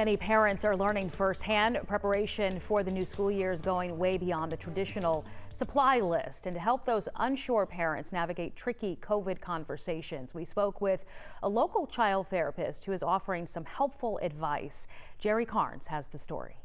Many parents are learning firsthand. Preparation for the new school year is going way beyond the traditional supply list. And to help those unsure parents navigate tricky COVID conversations, we spoke with a local child therapist who is offering some helpful advice. Jerry Carnes has the story.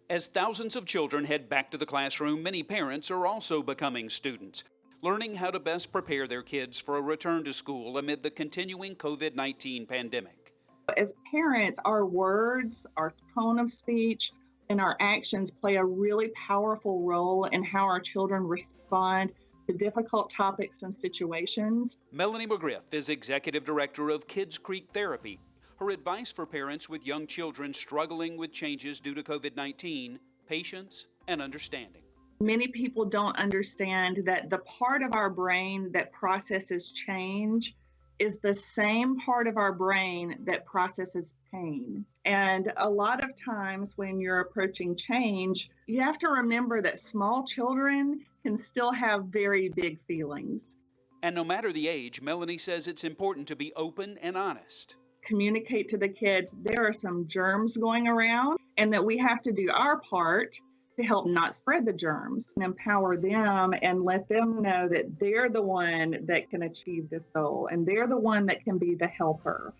As thousands of children head back to the classroom, many parents are also becoming students, learning how to best prepare their kids for a return to school amid the continuing COVID-19 pandemic. As parents, our words, our tone of speech, and our actions play a really powerful role in how our children respond to difficult topics and situations. Melanie McGriff is Executive Director of Kids Creek Therapy. Her advice for parents with young children struggling with changes due to COVID-19: patience and understanding. Many people don't understand that the part of our brain that processes change is the same part of our brain that processes pain. And a lot of times when you're approaching change, you have to remember that small children can still have very big feelings. And no matter the age, Melanie says it's important to be open and honest. Communicate to the kids there are some germs going around and that we have to do our part to help not spread the germs, and empower them and let them know that they're the one that can achieve this goal and they're the one that can be the helper.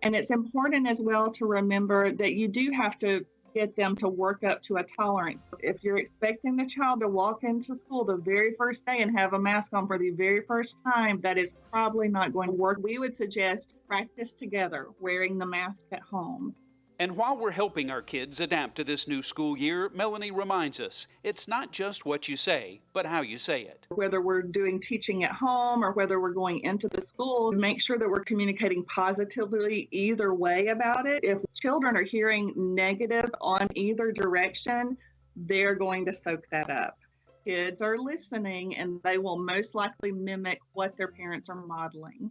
And it's important as well to remember that you do have to get them to work up to a tolerance. If you're expecting the child to walk into school the very first day and have a mask on for the very first time, that is probably not going to work. We would suggest practice together, wearing the mask at home. And while we're helping our kids adapt to this new school year, Melanie reminds us it's not just what you say, but how you say it. Whether we're doing teaching at home or whether we're going into the school, make sure that we're communicating positively either way about it. If children are hearing negative on either direction, they're going to soak that up. Kids are listening and they will most likely mimic what their parents are modeling.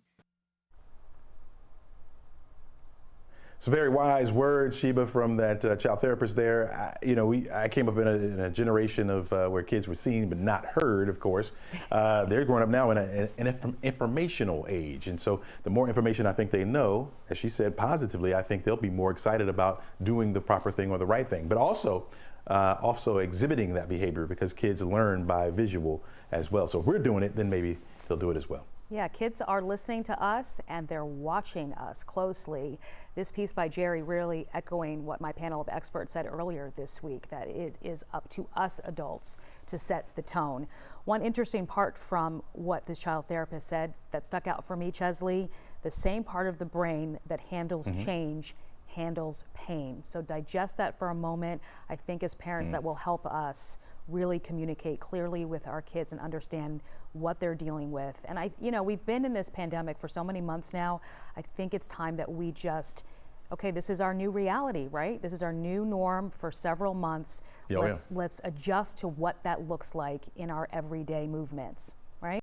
Some very wise words, Sheba, from that child therapist there. I came up in a generation of where kids were seen but not heard, of course. They're growing up now in an informational age. And so the more information I think they know, as she said, positively, I think they'll be more excited about doing the proper thing or the right thing. But also exhibiting that behavior, because kids learn by visual as well. So if we're doing it, then maybe they'll do it as well. Yeah, kids are listening to us and they're watching us closely. This piece by Jerry really echoing what my panel of experts said earlier this week, that it is up to us adults to set the tone. One interesting part from what this child therapist said that stuck out for me, Chesley, the same part of the brain that handles change handles pain. So digest that for a moment. I think as parents that will help us really communicate clearly with our kids and understand what they're dealing with. And we've been in this pandemic for so many months now. I think it's time that we just, okay, this is our new reality, right? This is our new norm for several months. Let's adjust to what that looks like in our everyday movements.